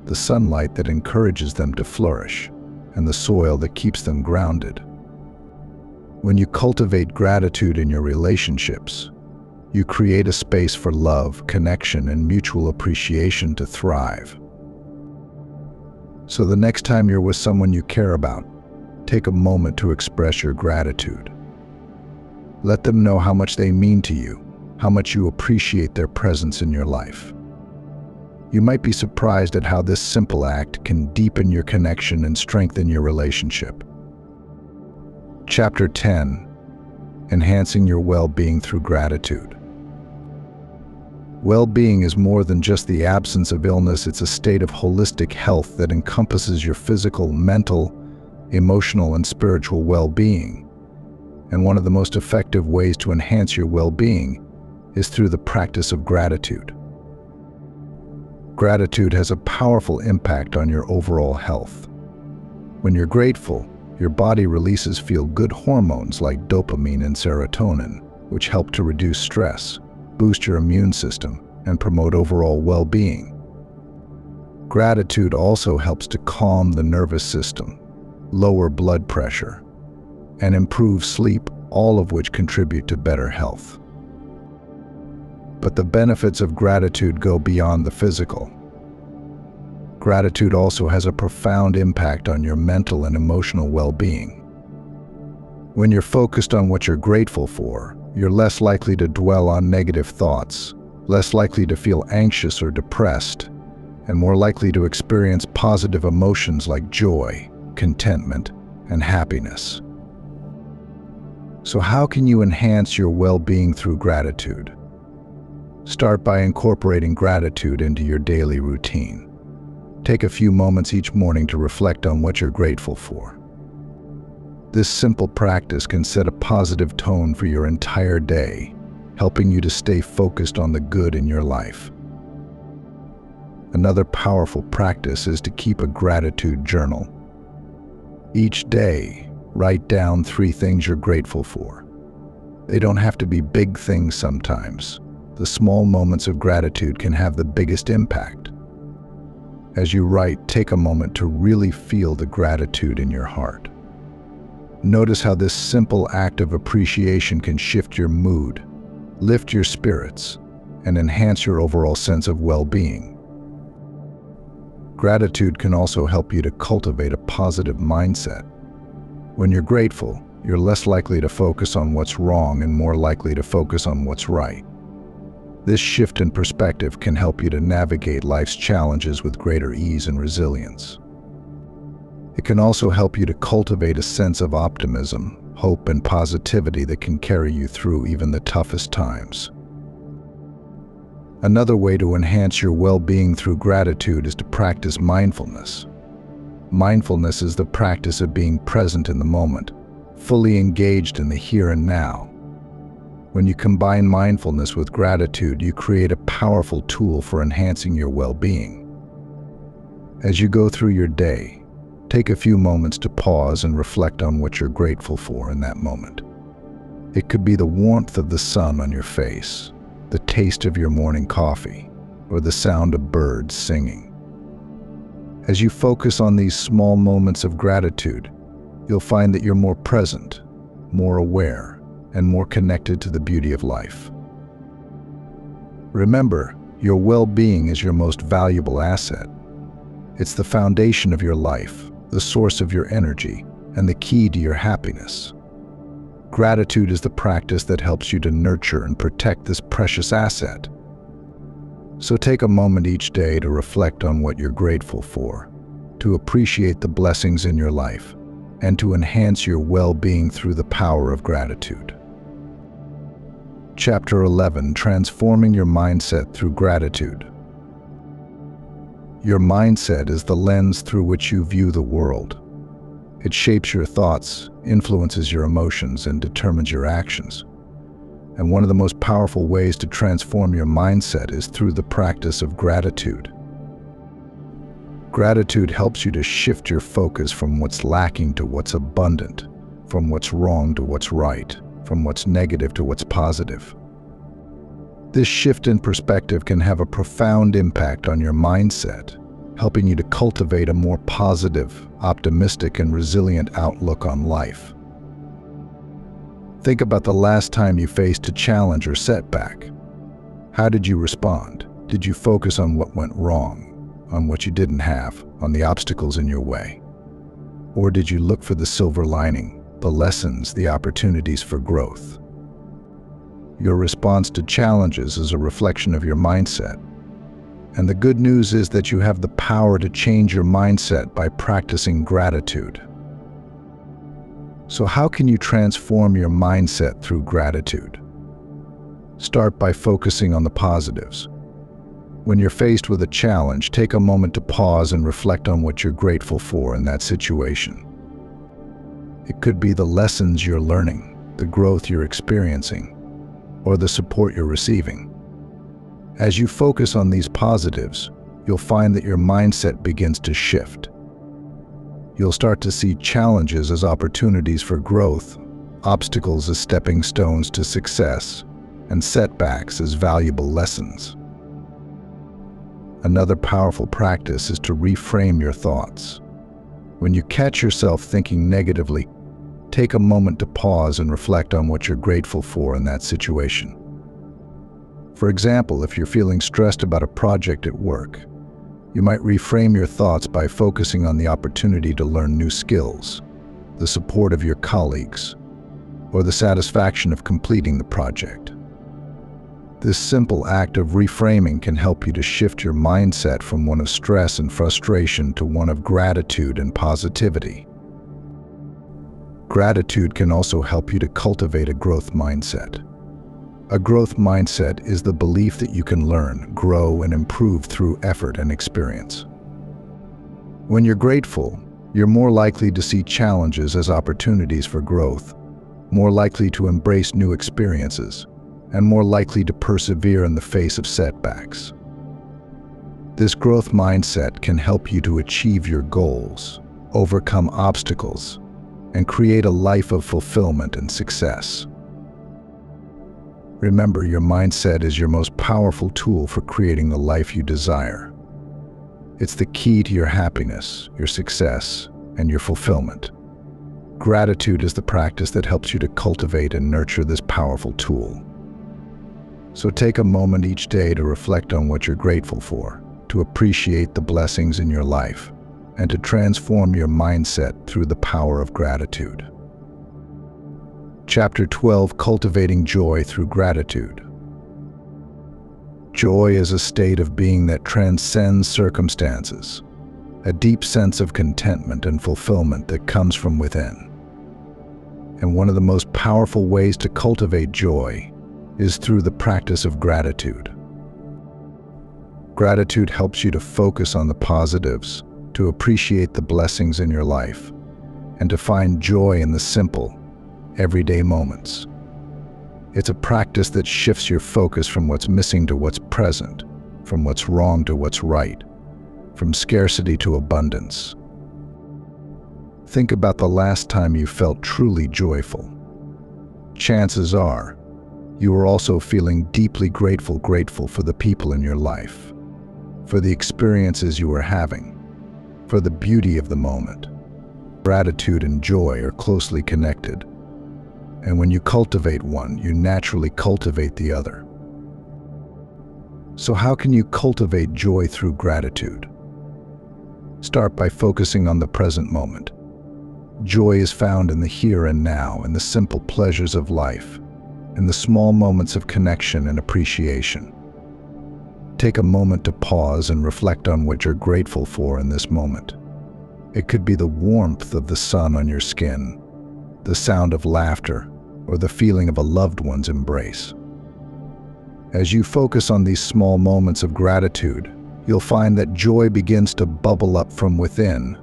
S1: the sunlight that encourages them to flourish, and the soil that keeps them grounded. When you cultivate gratitude in your relationships, you create a space for love, connection, and mutual appreciation to thrive. So the next time you're with someone you care about, take a moment to express your gratitude. Let them know how much they mean to you, how much you appreciate their presence in your life. You might be surprised at how this simple act can deepen your connection and strengthen your relationship. Chapter 10: Enhancing your well-being through gratitude. Well-being is more than just the absence of illness. It's a state of holistic health that encompasses your physical, mental, emotional, and spiritual well-being. And one of the most effective ways to enhance your well-being is through the practice of gratitude. Gratitude has a powerful impact on your overall health. When you're grateful, your body releases feel-good hormones like dopamine and serotonin, which help to reduce stress, boost your immune system, and promote overall well-being. Gratitude also helps to calm the nervous system, lower blood pressure, and improve sleep, all of which contribute to better health. But the benefits of gratitude go beyond the physical. Gratitude also has a profound impact on your mental and emotional well-being. When you're focused on what you're grateful for, you're less likely to dwell on negative thoughts, less likely to feel anxious or depressed, and more likely to experience positive emotions like joy, contentment, and happiness. So how can you enhance your well-being through gratitude? Start by incorporating gratitude into your daily routine. Take a few moments each morning to reflect on what you're grateful for. This simple practice can set a positive tone for your entire day, helping you to stay focused on the good in your life. Another powerful practice is to keep a gratitude journal. Each day, write down 3 things you're grateful for. They don't have to be big things sometimes. The small moments of gratitude can have the biggest impact. As you write, take a moment to really feel the gratitude in your heart. Notice how this simple act of appreciation can shift your mood, lift your spirits, and enhance your overall sense of well-being. Gratitude can also help you to cultivate a positive mindset. When you're grateful, you're less likely to focus on what's wrong and more likely to focus on what's right. This shift in perspective can help you to navigate life's challenges with greater ease and resilience. It can also help you to cultivate a sense of optimism, hope, and positivity that can carry you through even the toughest times. Another way to enhance your well-being through gratitude is to practice mindfulness. Mindfulness is the practice of being present in the moment, fully engaged in the here and now. When you combine mindfulness with gratitude, you create a powerful tool for enhancing your well-being. As you go through your day, take a few moments to pause and reflect on what you're grateful for in that moment. It could be the warmth of the sun on your face, the taste of your morning coffee, or the sound of birds singing. As you focus on these small moments of gratitude, you'll find that you're more present, more aware, and more connected to the beauty of life. Remember, your well-being is your most valuable asset. It's the foundation of your life, the source of your energy, and the key to your happiness. Gratitude is the practice that helps you to nurture and protect this precious asset. So take a moment each day to reflect on what you're grateful for, to appreciate the blessings in your life, and to enhance your well-being through the power of gratitude. Chapter 11: Transforming your mindset through gratitude. Your mindset is the lens through which you view the world. It shapes your thoughts, influences your emotions, and determines your actions. And one of the most powerful ways to transform your mindset is through the practice of gratitude. Gratitude helps you to shift your focus from what's lacking to what's abundant, from what's wrong to what's right, from what's negative to what's positive. This shift in perspective can have a profound impact on your mindset, helping you to cultivate a more positive, optimistic, and resilient outlook on life. Think about the last time you faced a challenge or setback. How did you respond? Did you focus on what went wrong, on what you didn't have, on the obstacles in your way? Or did you look for the silver lining, the lessons, the opportunities for growth? Your response to challenges is a reflection of your mindset. And the good news is that you have the power to change your mindset by practicing gratitude. So how can you transform your mindset through gratitude? Start by focusing on the positives. When you're faced with a challenge, take a moment to pause and reflect on what you're grateful for in that situation. It could be the lessons you're learning, the growth you're experiencing, or the support you're receiving. As you focus on these positives, you'll find that your mindset begins to shift. You'll start to see challenges as opportunities for growth, obstacles as stepping stones to success, and setbacks as valuable lessons. Another powerful practice is to reframe your thoughts. When you catch yourself thinking negatively, take a moment to pause and reflect on what you're grateful for in that situation. For example, if you're feeling stressed about a project at work, you might reframe your thoughts by focusing on the opportunity to learn new skills, the support of your colleagues, or the satisfaction of completing the project. This simple act of reframing can help you to shift your mindset from one of stress and frustration to one of gratitude and positivity. Gratitude can also help you to cultivate a growth mindset. A growth mindset is the belief that you can learn, grow, and improve through effort and experience. When you're grateful, you're more likely to see challenges as opportunities for growth, more likely to embrace new experiences, and more likely to persevere in the face of setbacks. This growth mindset can help you to achieve your goals, overcome obstacles, and create a life of fulfillment and success. Remember, your mindset is your most powerful tool for creating the life you desire. It's the key to your happiness, your success, and your fulfillment. Gratitude is the practice that helps you to cultivate and nurture this powerful tool. So take a moment each day to reflect on what you're grateful for, to appreciate the blessings in your life, and to transform your mindset through the power of gratitude. Chapter 12: Cultivating Joy Through Gratitude. Joy is a state of being that transcends circumstances, a deep sense of contentment and fulfillment that comes from within. And one of the most powerful ways to cultivate joy is through the practice of gratitude. Gratitude helps you to focus on the positives, to appreciate the blessings in your life, and to find joy in the simple, everyday moments. It's a practice that shifts your focus from what's missing to what's present, from what's wrong to what's right, from scarcity to abundance. Think about the last time you felt truly joyful. Chances are, you were also feeling deeply grateful for the people in your life, for the experiences you were having, for the beauty of the moment. Gratitude and joy are closely connected, and when you cultivate one, you naturally cultivate the other. So how can you cultivate joy through gratitude? Start by focusing on the present moment. Joy is found in the here and now, in the simple pleasures of life, in the small moments of connection and appreciation. Take a moment to pause and reflect on what you're grateful for in this moment. It could be the warmth of the sun on your skin, the sound of laughter, or the feeling of a loved one's embrace. As you focus on these small moments of gratitude, you'll find that joy begins to bubble up from within,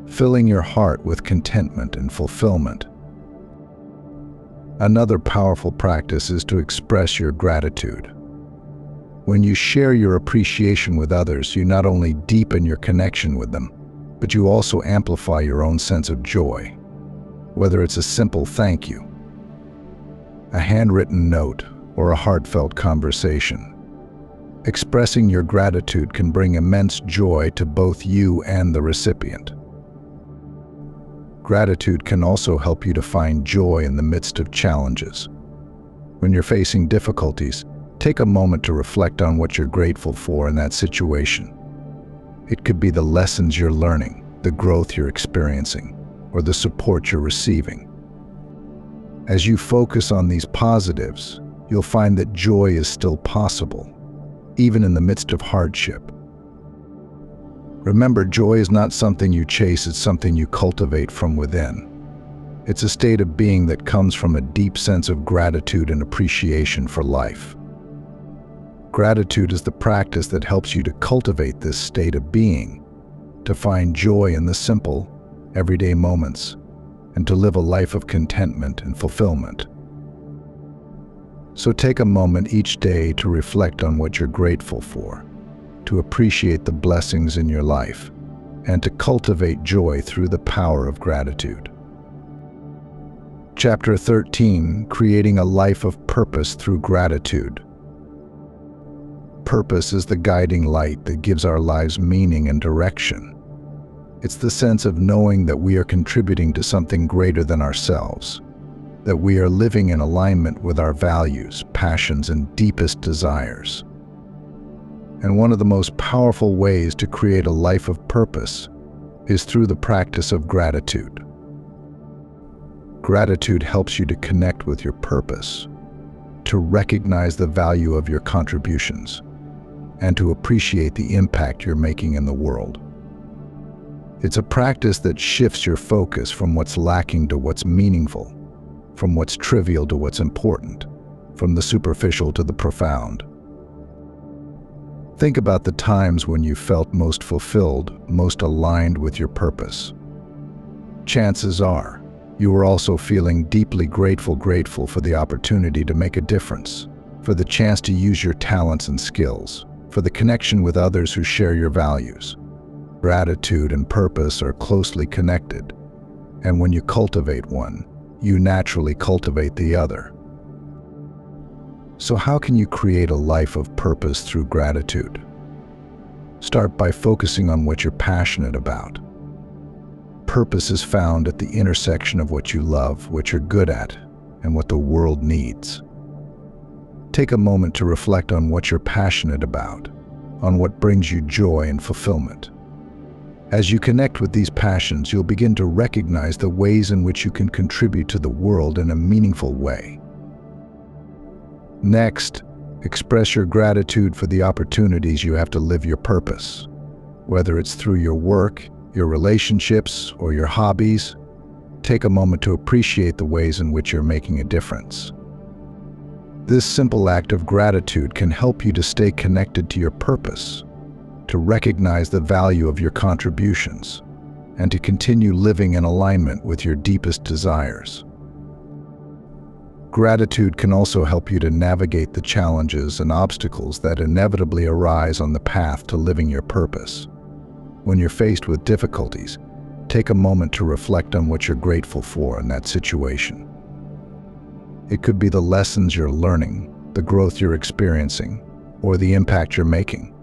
S1: filling your heart with contentment and fulfillment. Another powerful practice is to express your gratitude. When you share your appreciation with others, you not only deepen your connection with them, but you also amplify your own sense of joy. Whether it's a simple thank you, a handwritten note, or a heartfelt conversation, expressing your gratitude can bring immense joy to both you and the recipient. Gratitude can also help you to find joy in the midst of challenges. When you're facing difficulties, take a moment to reflect on what you're grateful for in that situation. It could be the lessons you're learning, the growth you're experiencing, or the support you're receiving. As you focus on these positives, you'll find that joy is still possible, even in the midst of hardship. Remember, joy is not something you chase, it's something you cultivate from within. It's a state of being that comes from a deep sense of gratitude and appreciation for life. Gratitude is the practice that helps you to cultivate this state of being, to find joy in the simple, everyday moments, and to live a life of contentment and fulfillment. So take a moment each day to reflect on what you're grateful for, to appreciate the blessings in your life, and to cultivate joy through the power of gratitude. Chapter 13, Creating a Life of Purpose Through Gratitude. Purpose is the guiding light that gives our lives meaning and direction. It's the sense of knowing that we are contributing to something greater than ourselves, that we are living in alignment with our values, passions, and deepest desires. And one of the most powerful ways to create a life of purpose is through the practice of gratitude. Gratitude helps you to connect with your purpose, to recognize the value of your contributions, and to appreciate the impact you're making in the world. It's a practice that shifts your focus from what's lacking to what's meaningful, from what's trivial to what's important, from the superficial to the profound. Think about the times when you felt most fulfilled, most aligned with your purpose. Chances are, you were also feeling deeply grateful for the opportunity to make a difference, for the chance to use your talents and skills, for the connection with others who share your values. Gratitude and purpose are closely connected, and when you cultivate one, you naturally cultivate the other. So how can you create a life of purpose through gratitude? Start by focusing on what you're passionate about. Purpose is found at the intersection of what you love, what you're good at, and what the world needs. Take a moment to reflect on what you're passionate about, on what brings you joy and fulfillment. As you connect with these passions, you'll begin to recognize the ways in which you can contribute to the world in a meaningful way. Next, express your gratitude for the opportunities you have to live your purpose. Whether it's through your work, your relationships, or your hobbies, take a moment to appreciate the ways in which you're making a difference. This simple act of gratitude can help you to stay connected to your purpose, to recognize the value of your contributions, and to continue living in alignment with your deepest desires. Gratitude can also help you to navigate the challenges and obstacles that inevitably arise on the path to living your purpose. When you're faced with difficulties, take a moment to reflect on what you're grateful for in that situation. It could be the lessons you're learning, the growth you're experiencing, or the impact you're making.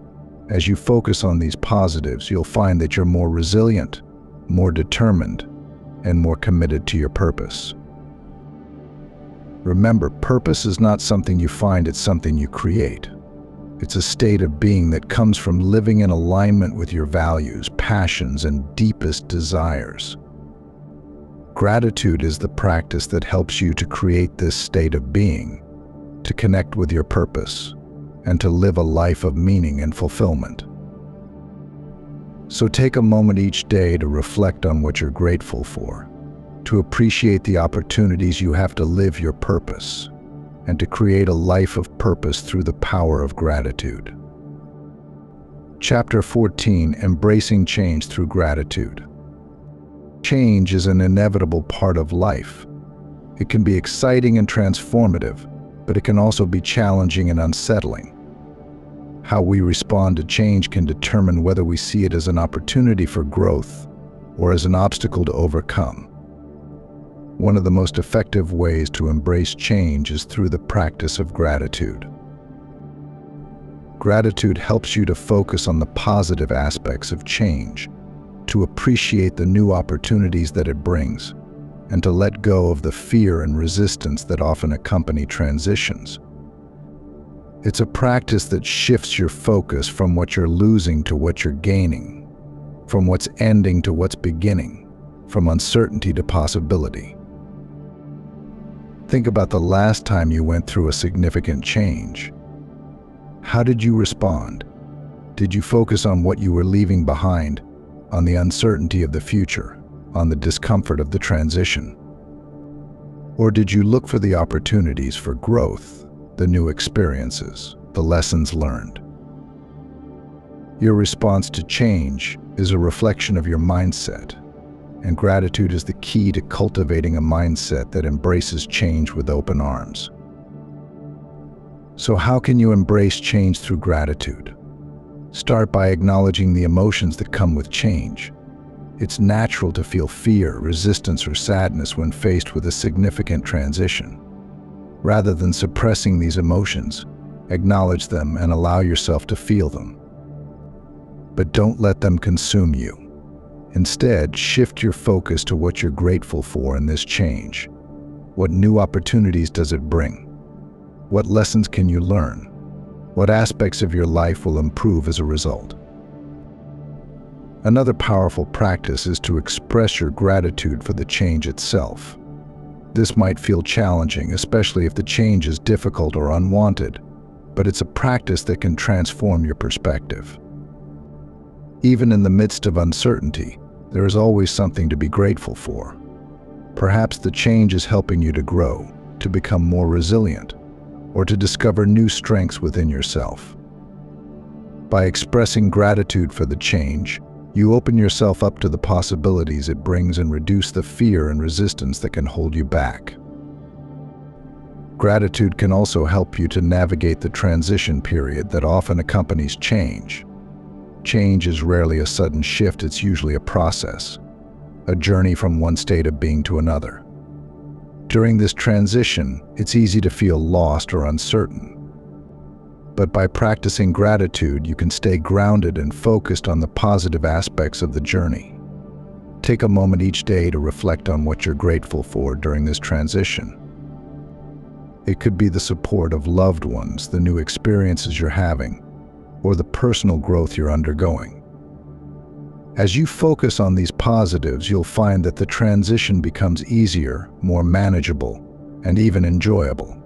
S1: As you focus on these positives, you'll find that you're more resilient, more determined, and more committed to your purpose. Remember, purpose is not something you find, it's something you create. It's a state of being that comes from living in alignment with your values, passions, and deepest desires. Gratitude is the practice that helps you to create this state of being, to connect with your purpose, and to live a life of meaning and fulfillment. So take a moment each day to reflect on what you're grateful for, to appreciate the opportunities you have to live your purpose, and to create a life of purpose through the power of gratitude. Chapter 14: Embracing Change Through Gratitude. Change is an inevitable part of life. It can be exciting and transformative, but it can also be challenging and unsettling. How we respond to change can determine whether we see it as an opportunity for growth or as an obstacle to overcome. One of the most effective ways to embrace change is through the practice of gratitude. Gratitude helps you to focus on the positive aspects of change, to appreciate the new opportunities that it brings, and to let go of the fear and resistance that often accompany transitions. It's a practice that shifts your focus from what you're losing to what you're gaining, from what's ending to what's beginning, from uncertainty to possibility. Think about the last time you went through a significant change. How did you respond? Did you focus on what you were leaving behind, on the uncertainty of the future, on the discomfort of the transition? Or did you look for the opportunities for growth, the new experiences, the lessons learned? Your response to change is a reflection of your mindset, and gratitude is the key to cultivating a mindset that embraces change with open arms. So how can you embrace change through gratitude? Start by acknowledging the emotions that come with change. It's natural to feel fear, resistance, or sadness when faced with a significant transition. Rather than suppressing these emotions, acknowledge them and allow yourself to feel them. But don't let them consume you. Instead, shift your focus to what you're grateful for in this change. What new opportunities does it bring? What lessons can you learn? What aspects of your life will improve as a result? Another powerful practice is to express your gratitude for the change itself. This might feel challenging, especially if the change is difficult or unwanted, but it's a practice that can transform your perspective. Even in the midst of uncertainty, there is always something to be grateful for. Perhaps the change is helping you to grow, to become more resilient, or to discover new strengths within yourself. By expressing gratitude for the change, you open yourself up to the possibilities it brings and reduce the fear and resistance that can hold you back. Gratitude can also help you to navigate the transition period that often accompanies change. Change is rarely a sudden shift, it's usually a process, a journey from one state of being to another. During this transition, it's easy to feel lost or uncertain. But by practicing gratitude, you can stay grounded and focused on the positive aspects of the journey. Take a moment each day to reflect on what you're grateful for during this transition. It could be the support of loved ones, the new experiences you're having, or the personal growth you're undergoing. As you focus on these positives, you'll find that the transition becomes easier, more manageable, and even enjoyable.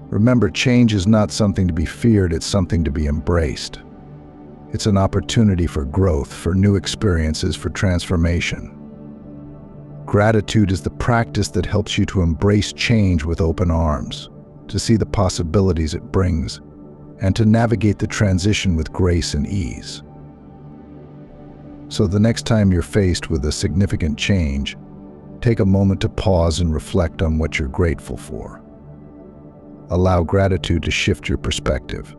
S1: Remember, change is not something to be feared, it's something to be embraced. It's an opportunity for growth, for new experiences, for transformation. Gratitude is the practice that helps you to embrace change with open arms, to see the possibilities it brings, and to navigate the transition with grace and ease. So the next time you're faced with a significant change, take a moment to pause and reflect on what you're grateful for. Allow gratitude to shift your perspective,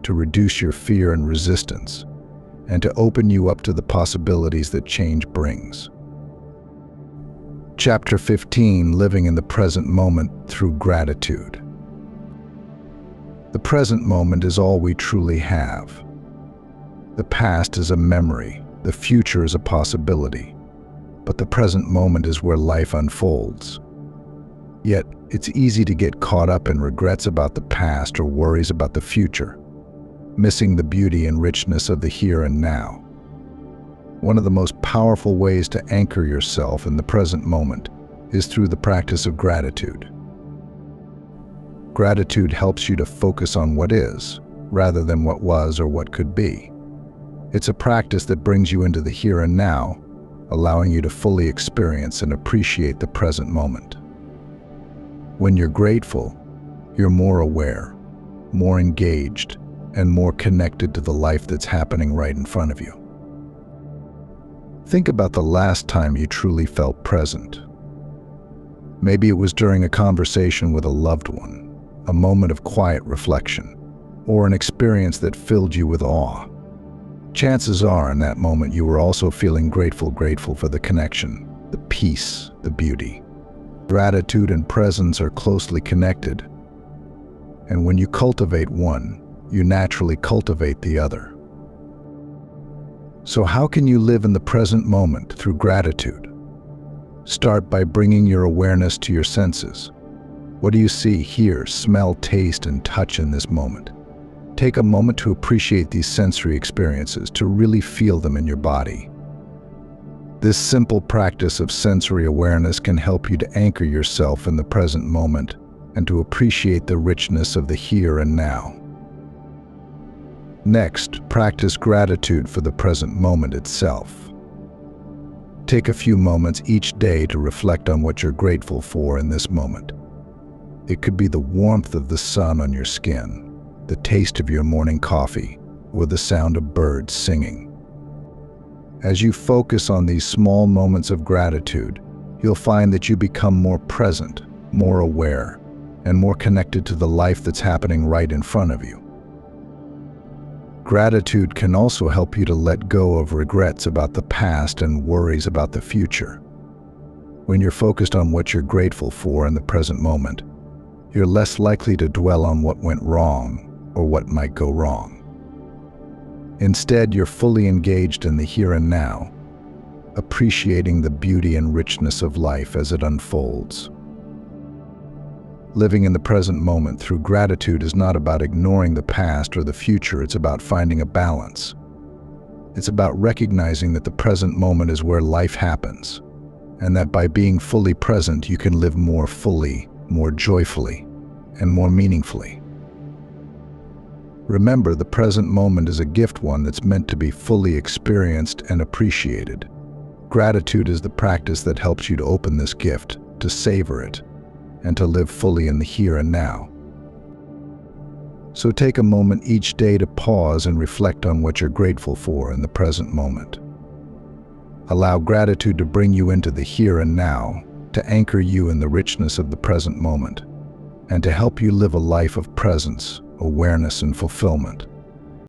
S1: to reduce your fear and resistance, and to open you up to the possibilities that change brings. Chapter 15, Living in the Present Moment Through Gratitude. The present moment is all we truly have. The past is a memory, the future is a possibility, but the present moment is where life unfolds. Yet, it's easy to get caught up in regrets about the past or worries about the future, missing the beauty and richness of the here and now. One of the most powerful ways to anchor yourself in the present moment is through the practice of gratitude. Gratitude helps you to focus on what is, rather than what was or what could be. It's a practice that brings you into the here and now, allowing you to fully experience and appreciate the present moment. When you're grateful, you're more aware, more engaged, and more connected to the life that's happening right in front of you. Think about the last time you truly felt present. Maybe it was during a conversation with a loved one, a moment of quiet reflection, or an experience that filled you with awe. Chances are in that moment you were also feeling grateful for the connection, the peace, the beauty. Gratitude and presence are closely connected, and when you cultivate one, you naturally cultivate the other. So how can you live in the present moment through gratitude? Start by bringing your awareness to your senses. What do you see, hear, smell, taste, and touch in this moment? Take a moment to appreciate these sensory experiences, to really feel them in your body. This simple practice of sensory awareness can help you to anchor yourself in the present moment and to appreciate the richness of the here and now. Next, practice gratitude for the present moment itself. Take a few moments each day to reflect on what you're grateful for in this moment. It could be the warmth of the sun on your skin, the taste of your morning coffee, or the sound of birds singing. As you focus on these small moments of gratitude, you'll find that you become more present, more aware, and more connected to the life that's happening right in front of you. Gratitude can also help you to let go of regrets about the past and worries about the future. When you're focused on what you're grateful for in the present moment, you're less likely to dwell on what went wrong or what might go wrong. Instead, you're fully engaged in the here and now, appreciating the beauty and richness of life as it unfolds. Living in the present moment through gratitude is not about ignoring the past or the future, it's about finding a balance. It's about recognizing that the present moment is where life happens, and that by being fully present, you can live more fully, more joyfully, and more meaningfully. Remember, the present moment is a gift, one that's meant to be fully experienced and appreciated. Gratitude is the practice that helps you to open this gift, to savor it, and to live fully in the here and now. So take a moment each day to pause and reflect on what you're grateful for in the present moment. Allow gratitude to bring you into the here and now, to anchor you in the richness of the present moment, and to help you live a life of presence, awareness, and fulfillment.